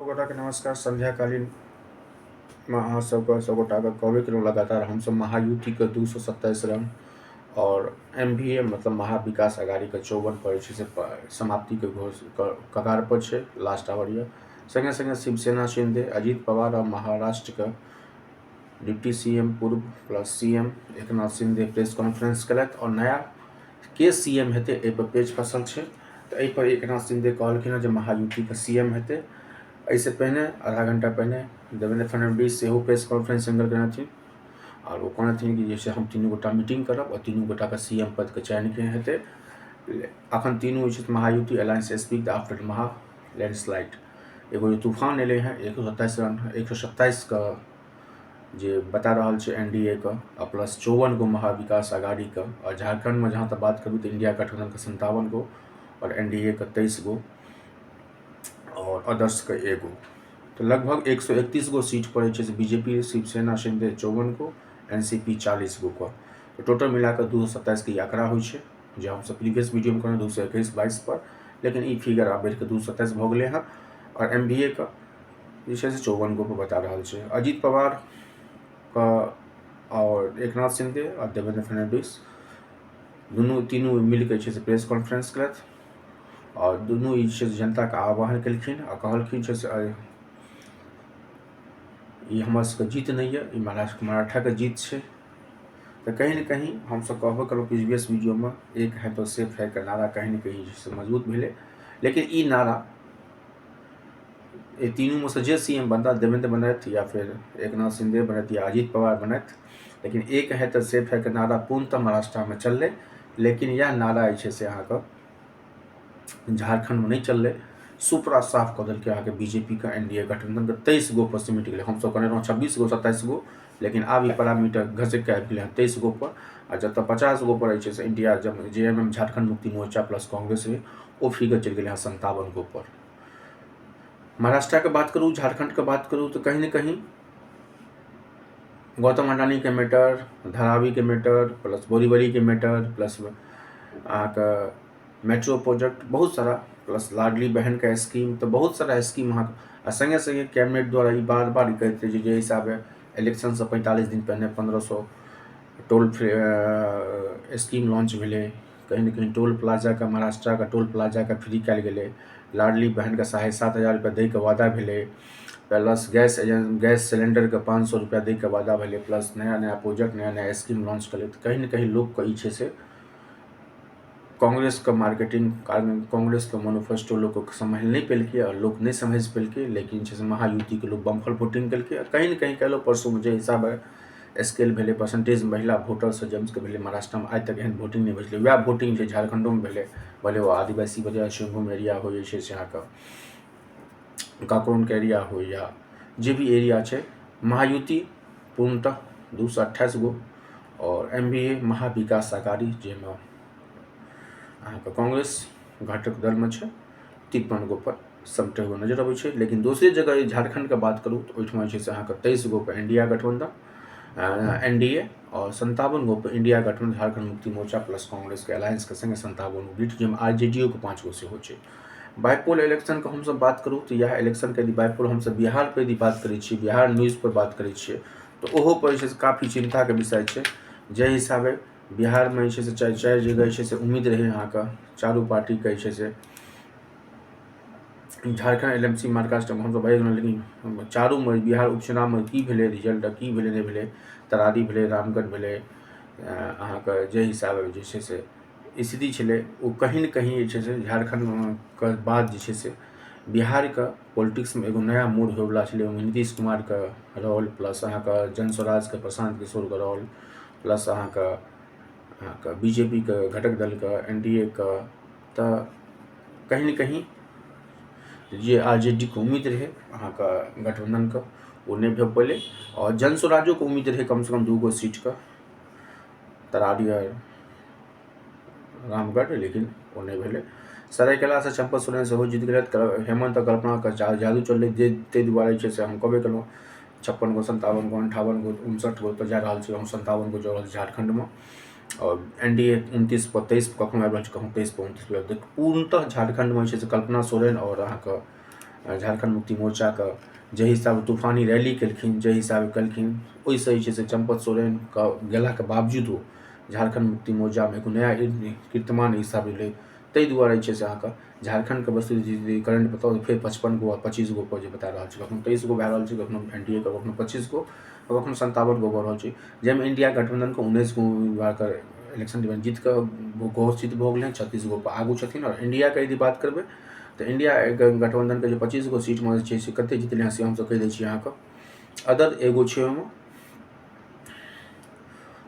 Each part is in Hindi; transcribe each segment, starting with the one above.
गोटा के नमस्कार। संध्याकालीन में अहाँ सबके सबगोटा के कहबे केलहुँ लगातार हमसब महायुति के 227 रन और MVA मतलब महाविकास अघाड़ी के 54 पर से समाप्ति के कगार पर छै। लास्ट आवर ये संगे संगे शिवसेना शिंदे, अजीत पवार और महाराष्ट्र के डिप्टी CM पूर्व plus CM Eknath Shinde press conference कलत और नया के CM हेतै एहि पर पेच फसल छै। तो एहि पर एकनाथ शिंदे कहलखिन जे महायुति के CM हेतै। इससे पहले आधा घंटा पहले देवेंद्र फडणवीस सेहो प्रेस कॉन्फ्रेंस करने थी और वो कहने कि जैसे हम तीनों गोटा मीटिंग करब और तीनों गोटा का CM पद के चयन के हेतै। अखन तीनों महायुति अलायंस स्पीक आफ्टर महा लैंडस्लाइड एगो तूफान एले हैं 127 रन 127 का जे बता रहा है NDA का और प्लस 54 गो महाविकास अघाड़ी का और झारखंड में जहाँ तक बात करूँ तो इंडिया गठबंधन का 57 गो और NDA का 23 गो और अदर्स का एगो। तो लगभग 131 गो सीट पड़े बीजेपी शिवसेना शिंदे 54 गो NCP 40 गो का। तो टोटल मिलाकर 227 के आंकड़ा हो जो हम सब प्रीवियस वीडियो में कहने 221-22 पर, लेकिन ये फिगर आप बढ़ के 227 भ गए हैं और MVA का जैसे 54 गो पर बता रहा है। अजीत पवार का और एकनाथ शिंदे और देवेंद्र फडणवीस तीनों मिलकर प्रेस कॉन्फ्रेंस करत और दोनों जनता का आह्वान कलखिन और कहलखिन ये हमार सबके जीत नहीं है, ये मराठा के जीत है। तो कहीं न कहीं हम सब कहबे करो प्रीवियस वीडियो में एक है तो सेफ है का नारा कहीं न कहीं जैसे मजबूत मिले, लेकिन ये नारा ये तीनों में से जे CM बनता देवेंद्र बनत या फिर एकनाथ शिंदे बनत या अजीत पवार बनत, लेकिन एक है तो सेफ है का नारा पूर्णतः महाराष्ट्र में चल रहे, लेकिन यह नारा से अहाँ का झारखंड में नहीं चल रहे। सुपरा साफ कह दिल्क अहाँ के बीजेपी का NDA गठबंधन के 23 गो पर सिमट गए। हम सब कहने 26 गो 27 गो, लेकिन आब ये पैरामीटर घसक के आबि गए 23 गो पर और जब 50 गो पर India JMM Jharkhand Mukti Morcha plus Congress में वो फिगर चल गए 57 गो पर। महाराष्ट्र के बात करूँ, झारखंड के बात करूँ तो कहीं न कहीं गौतम अडानी के मैटर, धारावी के मैटर प्लस बोरीवली के मैटर प्लस अहाँ मेट्रो प्रोजेक्ट बहुत सारा प्लस लाडली बहन का स्कीम, तो बहुत सारा स्कीम वहाँ संगे संगे कैबिनेट द्वारा बार बार कहते जे हिसाब इलेक्शन से 45 दिन पहले 1500 टोल फ्री स्कीम लॉन्च भेले। कहीं न कहीं टोल प्लाजा का महाराष्ट्र का टोल प्लाजा का फ्री कल गए, लाडली बहन का 7,500 रुपया दे के वादा भेले, प्लस गैस सिलेंडर के 500 रुपया दे के वादा भेले, प्लस नया नया प्रोजेक्ट नया नया स्कीम लॉन्च कले। तो कहीं न कहीं लोग के इच्छे से कांग्रेस का मार्केटिंग कांग्रेस का मैनिफेस्टो लोग को समझ नहीं पेलके और लोग नहीं समझ पेलके, लेकिन जैसे महायुति के लोग बम्फर वोटिंग करके कहीं न कहीं कहलो परसों में जो हिसाब स्केल भेले परसेंटेज महिला वोटर से जम्स के भेले महाराष्ट्र में आज तक एहन वोटिंग नहीं भेजले। वह वोटिंग जो झारखंडो में भेले, भले वो आदिवासी वजह सिंहभूम एरिया हो यहाँ का काकरोन के एरिया हो या जो भी एरिया है, महायुति पूर्णतः 228 गो और MVA महाविकास अघाड़ी जेमा कांग्रेस घटक दल में 53 गो पर समटे हुए नजर आवे। लेकिन दूसरी जगह झारखंड के बात करूँ तो ओहिठमा 23 गो पर इंडिया गठबंधन NDA और 57 गो पर इंडिया गठबंधन झारखंड मुक्ति मोर्चा प्लस कांग्रेस के अलायंस के संगे 57 गो बीट जिसमें RJDO के 5 गो से हो। बाइपोल इलेक्शन का हम सब बात करूँ तो यह इलेक्शन के बाइपोल हम सब बिहार पर यदि बात करें बिहार न्यूज पर बात करें तो ओहो पर काफ़ी चिंता के विषय है। जे हिसाबे बिहार में चार जगह उम्मीद रहे यहाँ का चारू पार्टी के झारखंड LMC मार्कास्ट हम सब लेकिन चारू में बिहार उपचुनाव में की भेले रिजल्ट की भेले नहीं भेले, तरारी भेले रामगढ़ भेले अहाँ का जे हिसाब से स्थिति छे वो कहीं न कहीं झारखंड के बाद बिहार का पॉलिटिक्स में एगो नया मोड़ होवला छे। नीतीश कुमार का रोल प्लस अहाँ का जन स्वराज के प्रशांत किशोर का रोल प्लस अहाँ का बीजेपी का घटक दल का NDA का, तो कहीं न कहीं ये RJD को उम्मीद रहे अहाँ का गठबंधन का वो नहीं भे पड़े और जन स्वराजों को उम्मीद रहे कम से कम 2 गो सीट का तरारी और रामगढ़, लेकिन वो नहीं भेले। सरायकेला से चंपा सोरेन से हो जीत गए। हेमंत और कल्पना का जादू चल रही ते दुआरे से हम कहबे कलो 56 गो 57 गो 58 गो 59 गो पर जा रहा है, 57 गो जो झारखंड में और NDA 29 पर 23 कखनो आबि कहूँ 23 पर 29 पर पूर्णतः झारखंड में कल्पना सोरेन और अहाँ का झारखंड मुक्ति मोर्चा के जे हिसाब तूफानी रैली केलखिन, जे हिसाब केलखिन, ओहिसँ जे छै से चंपत सोरेन के गेलाके बावजूदो झारखंड मुक्ति मोर्चामे एगो नया कीर्तिमान हिसाब भेलै। ताहि दुआरे जे छै से अहाँके झारखंडके वस्तु करंट बताउ फेर 55 गो 25 गो पर जे बता रहल छै, कखनो 23 गो भए रहल छै, कखनो एनडीए के कखनो 25 गो और कखनो 57 गो भऽ रहल छै, जाहिमे इंडिया गठबंधनके 19 गो उम्मीदवारके इलेक्शन जीत कऽ घोषित भऽ गेलै, 36 गो पर आगू छथिन। और इंडियाके यदि बात करबै तऽ इंडिया गठबंधनके जे 25 गो सीटमे जे छै से कतेक जितलै से हमसब कहि दै छी अहाँके। अदर एगो छै ओहिमे,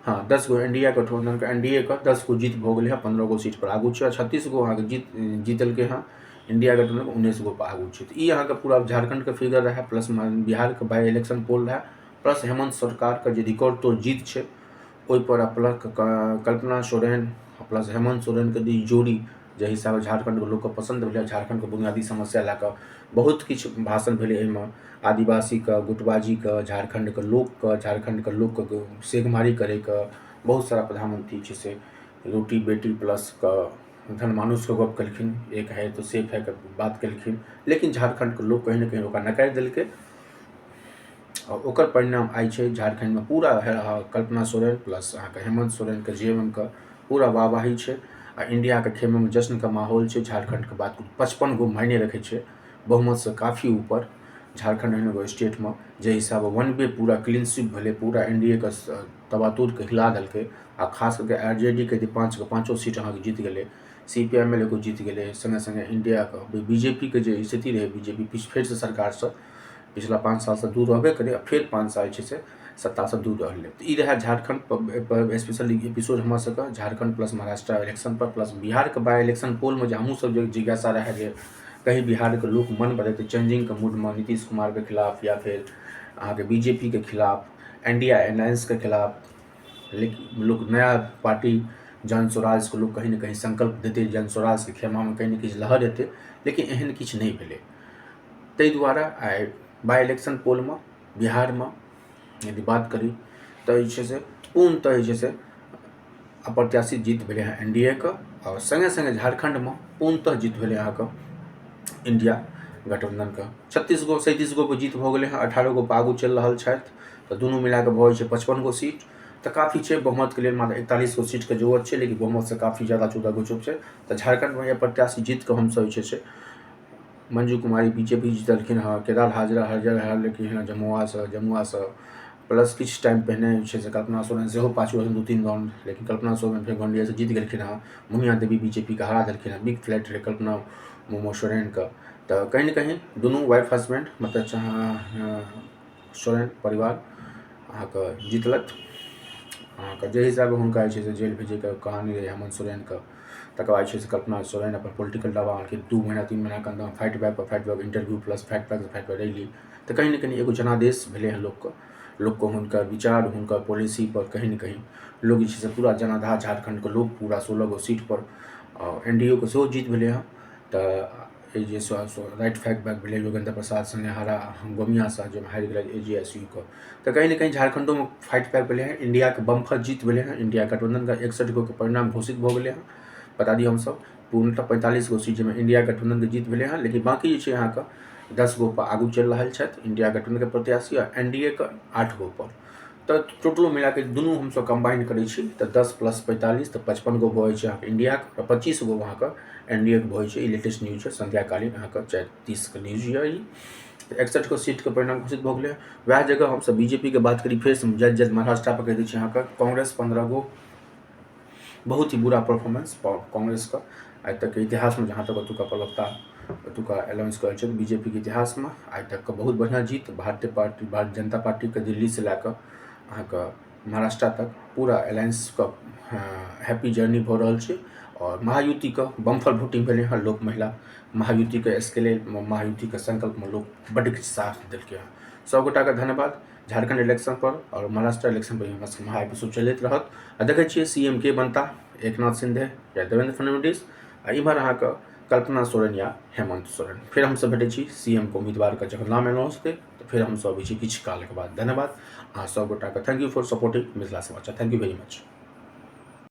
हाँ 10 गो इंडिया गठबंधनके एनडीए के 10 गो जीत भऽ गेलै हँ, 15 गो सीट पर आगू छै, 36 गो अहाँके जीतलकै हँ इंडिया गठबंधन, 19 गो पर आगू छै। तऽ ई अहाँके पूरा झारखंडके फिगर रहै, प्लस बिहारके बाई इलेक्शन पोल रहै, प्लस हेमंत सरकारके जे रिकॉर्ड तोड़ जीत छै ओहिपर प्लस कल्पना सोरेन प्लस हेमंत सोरेनके जोड़ी जे हिसाबे झारखंडके लोकके पसंद भेलै, झारखंडके बुनियादी समस्या लए कऽ बहुत किछु भाषण भेलै एहिमे, आदिवासीके, गुटबाजीके, झारखंडके लोकके सेगमारी करैके, बहुत सारा प्रधानमंत्री छै से रोटी बेटी प्लस के धनमानुषके गप केलखिन, एक है तो सेफ है के बात केलखिन, लेकिन झारखंडके लोक कहीं ना कहीं ओकरा नकारी देलकै। और ओकर परिणाम आई छै झारखंड में पूरा कल्पना सोरेन प्लस अहाँके हेमंत सोरेन के जीवन के पूरा वाहवाही छै। आ इंडिया के खेमे में जश्न के माहौल छै। झारखंड के बात 55 गो मायने रखे छै, बहुमत से काफ़ी ऊपर झारखंड एहन एगो स्टेट में जे हिसाब वन वे पूरा क्लीन स्वीप भेलै, पूरा एनडीए के तबातूर के हिला देलकै। आ खास करके आरजेडी के 5 सीट अहाँके जीत गेलै, सीपीएम एगो जीत गेलै, संगे संगे इंडिया के बीजेपी के जे स्थिति रहे, बीजेपी फेर से सरकार से पिछला 5 साल से दूर रहबे करे, फिर 5 साल से सत्ता से दूर रहले। तो ई रहा झारखंड पर स्पेशली एपिसोड हमरा सबके झारखंड प्लस महाराष्ट्र इलेक्शन पर, प्लस बिहार के बाई इलेक्शन पोल में हमहूँ सब जिज्ञासा रहे जे कहीं बिहार के लोग मन बदलते चेंजिंग के मूड में नीतीश कुमार के खिलाफ या फिर अहाँके बीजेपी के खिलाफ, इंडिया अलायंस के खिलाफ, लेकिन लोग नया पार्टी जन स्वराज को लोग कहीं ना कहीं संकल्प देते, जन स्वराज के खेमा में कहीं ना कहीं लहर एते, लेकिन एहन किछु नहीं भेलै। ताहि दुआरे आइ बाई इलेक्शन पोल में बिहार में यदि बात करी तो जे से पूर्णतः जे से अप्रत्याशित जीत भेलै हँ एनडीए के, और संगे संगे झारखंड में पूर्णतः जीत भेलै अहाँके इंडिया गठबंधन के 36 गो 37 गो पर जीत भऽ गेलै हँ, 18 गो पर आगू चलि रहल छथि। तो दुनू मिला के भऽ छै 55 गो सीट, तो काफ़ी छै। बहुमत के लिए मात्र 41 गो सीट के जरूरत है, लेकिन बहुमत से काफ़ी ज़्यादा 14 गो चुप है। तो झारखंड में अप्रत्याशित जीत के हमसब जे छै मंजू कुमारी बीजेपी जीतलखिन हँ, केदार हरिजन हारलखिन हँ जमुआ से, प्लस किछु टाइम पहिने जे छै कल्पना सोरेन सेहो पाछू रहथिन 2-3 राउंड, लेकिन कल्पना सोरेन फेर गोंडिया से जीत गेलखिन हँ। मुनिया देवी बीजेपी के हरा देलखिन हँ, बिग फ्लैट रहे कल्पना सोरेन के। तो कहीं ना कहीं दुनू वाइफ हस्बैंड मतलब सोरेन परिवार अहाँके जीतलक। अहाँके जे हिसाबे हुनका जे छै जेल भेजैके कहानी रहे हेमंत सोरेन के, तकर बाद जे छै कल्पना सोरेन अपन पॉलिटिकल दावा के 2 महीना 3 महीना के अंदर fight back interview plus fight back rally. तो कहीं ना कहीं एगो जनादेश भेलै हँ लोग को हुनकर विचार हुनकर पॉलिसी पर कहीं ना कहीं लोग जे छै पूरा जनाधार झारखंड के लोग पूरा 16 गो सीट पर एनडीए के सेहो जीत भेलै हँ। तो जे राइट फैक्ट बैक भेलै योगेंद्र प्रसाद संगे हरा गोमिया से जो हारि गेलै एजीएसयू के। तो कहीं ना कहीं झारखंडो में फाइट बैक भेलै हँ, इंडिया के बम्फर जीत भेलै हँ, इंडिया गठबंधन का 61 गो के परिणाम घोषित भऽ गेलै हँ। बता दी हमसब पूर्णतः 45 गो सीट में इंडिया गठबंधन के जीत भेलै हँ, लेकिन बाकी जे छै अहाँके 10 गो पर आगू चलि रहल छथि इंडिया गठबंधन के प्रत्याशी, और एनडीए के 8 गो पर। तो टोटल मिला के दुनू हमसब कंबाइन करै छी तो 10 + 45 तो 55 गो भऽ छै अहाँके इंडिया के, 25 गो अहाँके एनडीए के भऽ छै। ई लेटेस्ट न्यूज है, संध्याकालीन अहाँके 4:30 के न्यूज है। ई 61 गो सीट के परिणाम घोषित भऽ गेलै। वएह जगह हमसब बीजेपी के बात करी फेर जज महाराष्ट्र पर कहि दै छी अहाँके कांग्रेस 15 गो, बहुत ही बुरा परफॉर्मेंस कांग्रेस का आज तक के इतिहास में, जहाँ तक ओतुका प्रवक्ता ओतुका अलाउंस करै छै बीजेपी के इतिहास में आज तक के बहुत बढ़िया जीत। भारतीय जनता पार्टी के दिल्ली से लए कऽ अहाँके महाराष्ट्र तक पूरा अलायंस का हैप्पी जर्नी भऽ रहल छै। और महायुति के बम्फर वोटिंग भेलै हँ, लोक महिला महायुति के स्केले महायुति के संकल्प में लोग बड्ड किछु साथ देलकै हँ। सबगोटा के धन्यवाद। झारखंड इलेक्शन पर और महाराष्ट्र इलेक्शन पर हमरा सबके महा एपिसोड चलैत रहत। आ देखै छियै सीएम के बनता, एकनाथ शिंदे या देवेंद्र फडणवीस, आ इम्हर अहाँके कल्पना सोरेन या हेमंत सोरेन। फिर हमसब भेटै छी सीएम के उम्मीदवार के जखन नाम अनाउंस हेतै तो फिर हमसब अबै छी किछु काल के बाद। धन्यवाद अहाँ सब गोटा के। Thank you for supporting Mithila Samachar. Thank you very much.